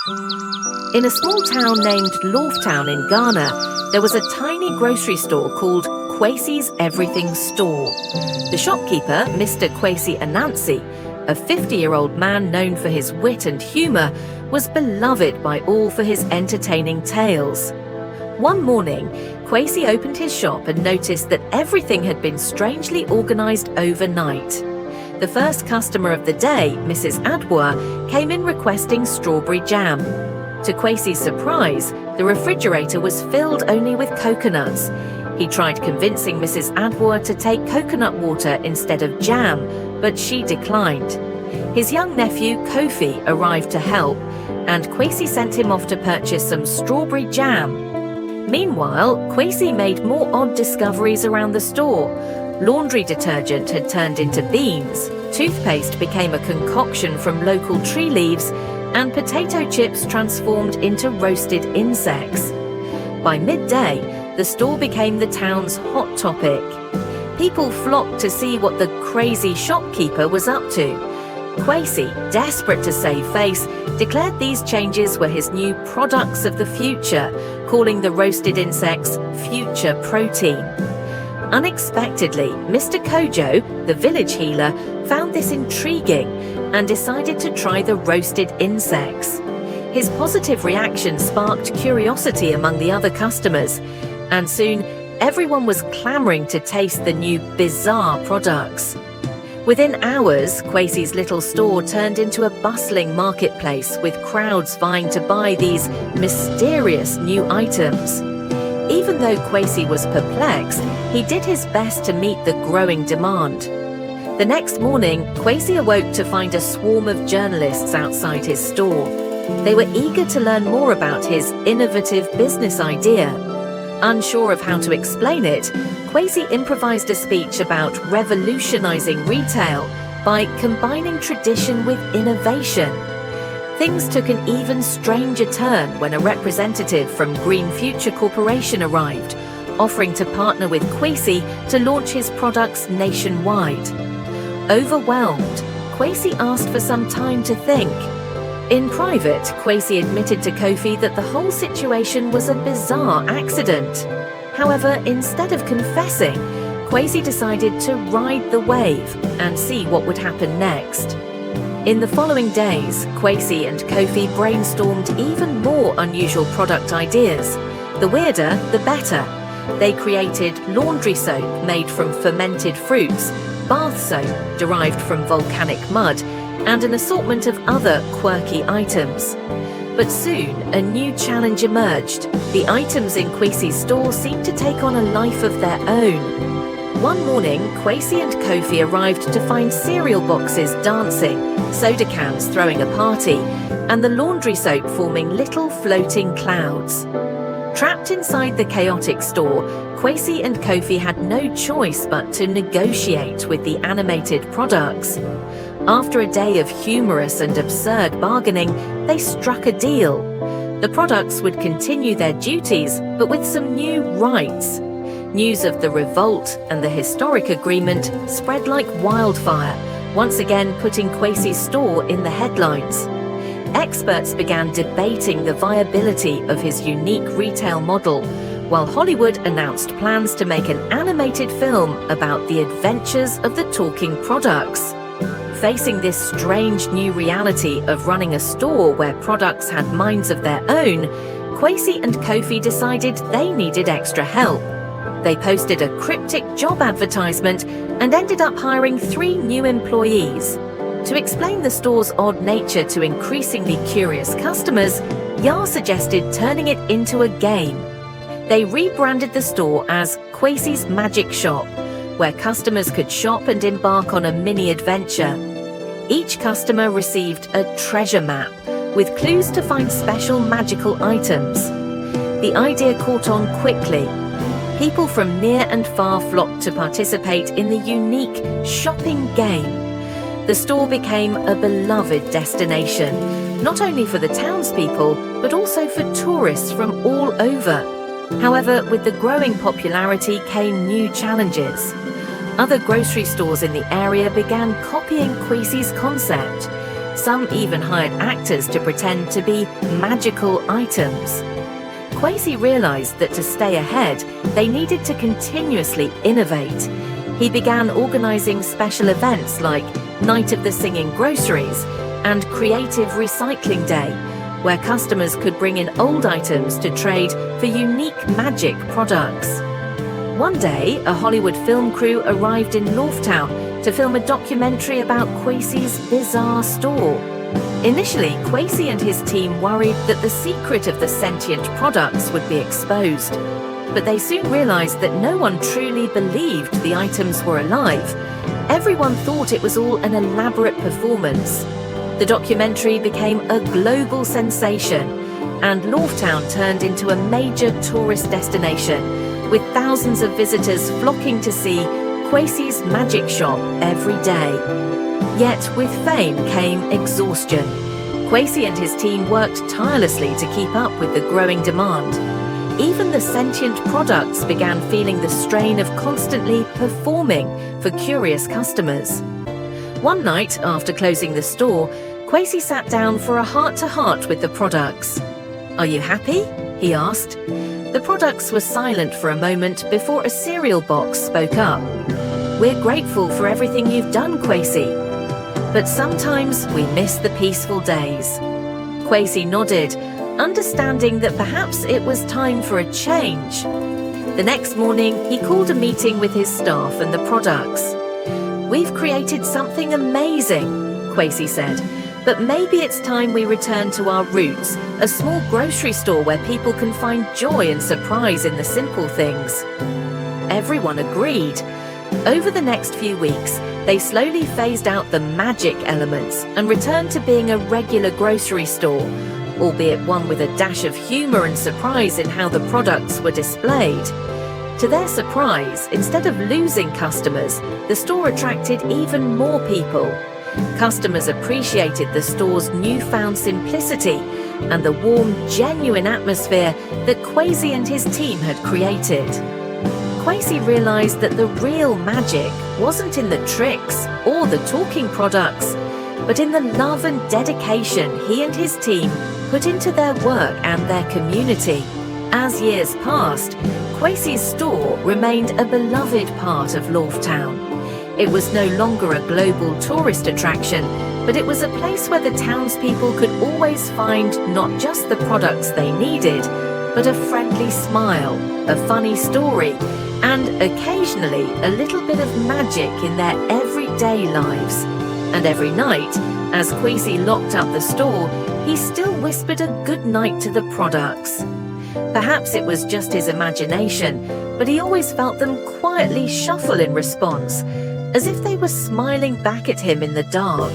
In a small town named Lawtown in Ghana, there was a tiny grocery store called Kwesi's Everything Store. The shopkeeper, Mr. Kwesi Anansi, a 50-year-old man known for his wit and humour, was beloved by all for his entertaining tales. One morning, Kwesi opened his shop and noticed that everything had been strangely organised overnight. The first customer of the day, Mrs. Adwa, came in requesting strawberry jam. To Kwesi's surprise, the refrigerator was filled only with coconuts. He tried convincing Mrs. Adwa to take coconut water instead of jam, but she declined. His young nephew, Kofi, arrived to help, and Kwesi sent him off to purchase some strawberry jam. Meanwhile, Kwesi made more odd discoveries around the store. Laundry detergent had turned into beans, toothpaste became a concoction from local tree leaves, and potato chips transformed into roasted insects. By midday, the store became the town's hot topic. People flocked to see what the crazy shopkeeper was up to. Kwesi, desperate to save face, declared these changes were his new products of the future, calling the roasted insects future protein. Unexpectedly, Mr. Kojo, the village healer, found this intriguing and decided to try the roasted insects. His positive reaction sparked curiosity among the other customers, and soon everyone was clamoring to taste the new bizarre products. Within hours, Kwesi's little store turned into a bustling marketplace with crowds vying to buy these mysterious new items. Even though Kwesi was perplexed, he did his best to meet the growing demand. The next morning, Kwesi awoke to find a swarm of journalists outside his store. They were eager to learn more about his innovative business idea. Unsure of how to explain it, Kwesi improvised a speech about revolutionizing retail by combining tradition with innovation. Things took an even stranger turn when a representative from Green Future Corporation arrived, offering to partner with Kwesi to launch his products nationwide. Overwhelmed, Kwesi asked for some time to think. In private, Kwesi admitted to Kofi that the whole situation was a bizarre accident. However, instead of confessing, Kwesi decided to ride the wave and see what would happen next. In the following days, Kwesi and Kofi brainstormed even more unusual product ideas. The weirder, the better. They created laundry soap made from fermented fruits, bath soap derived from volcanic mud, and an assortment of other quirky items. But soon, a new challenge emerged. The items in Kwesi's store seemed to take on a life of their own. One morning, Kwesi and Kofi arrived to find cereal boxes dancing, soda cans throwing a party, and the laundry soap forming little floating clouds. Trapped inside the chaotic store, Kwesi and Kofi had no choice but to negotiate with the animated products. After a day of humorous and absurd bargaining, they struck a deal. The products would continue their duties, but with some new rights. News of the revolt and the historic agreement spread like wildfire, once again putting Kwesi's store in the headlines. Experts began debating the viability of his unique retail model, while Hollywood announced plans to make an animated film about the adventures of the talking products. Facing this strange new reality of running a store where products had minds of their own, Kwesi and Kofi decided they needed extra help. They posted a cryptic job advertisement and ended up hiring 3 new employees. To explain the store's odd nature to increasingly curious customers, Yar suggested turning it into a game. They rebranded the store as Kwesi's Magic Shop, where customers could shop and embark on a mini adventure. Each customer received a treasure map with clues to find special magical items. The idea caught on quickly. People from near and far flocked to participate in the unique shopping game. The store became a beloved destination, not only for the townspeople, but also for tourists from all over. However, with the growing popularity came new challenges. Other grocery stores in the area began copying Kwesi's concept. Some even hired actors to pretend to be magical items. Kwesi realized that to stay ahead, they needed to continuously innovate. He began organizing special events like Night of the Singing Groceries and Creative Recycling Day, where customers could bring in old items to trade for unique magic products. One day, a Hollywood film crew arrived in Loftown to film a documentary about Kwesi's bizarre store. Initially, Kwesi and his team worried that the secret of the sentient products would be exposed. But they soon realized that no one truly believed the items were alive. Everyone thought it was all an elaborate performance. The documentary became a global sensation, and Loftown turned into a major tourist destination, with thousands of visitors flocking to see Kwesi's magic shop every day. Yet with fame came exhaustion. Kwesi and his team worked tirelessly to keep up with the growing demand. Even the sentient products began feeling the strain of constantly performing for curious customers. One night, after closing the store, Kwesi sat down for a heart-to-heart with the products. "Are you happy?" he asked. The products were silent for a moment before a cereal box spoke up. "We're grateful for everything you've done, Kwesi. But sometimes we miss the peaceful days." Kwesi nodded, understanding that perhaps it was time for a change. The next morning, he called a meeting with his staff and the products. "We've created something amazing," Kwesi said, "but maybe it's time we return to our roots, a small grocery store where people can find joy and surprise in the simple things." Everyone agreed. Over the next few weeks, they slowly phased out the magic elements and returned to being a regular grocery store, albeit one with a dash of humor and surprise in how the products were displayed. To their surprise, instead of losing customers, the store attracted even more people. Customers appreciated the store's newfound simplicity and the warm, genuine atmosphere that Kwesi and his team had created. Kwesi realized that the real magic wasn't in the tricks or the talking products, but in the love and dedication he and his team put into their work and their community. As years passed, Kwesi's store remained a beloved part of Loftown. It was no longer a global tourist attraction, but it was a place where the townspeople could always find not just the products they needed, but a friendly smile, a funny story, and occasionally a little bit of magic in their everyday lives. And every night, as Kwesi locked up the store, he still whispered a good night to the products. Perhaps it was just his imagination, but he always felt them quietly shuffle in response, as if they were smiling back at him in the dark.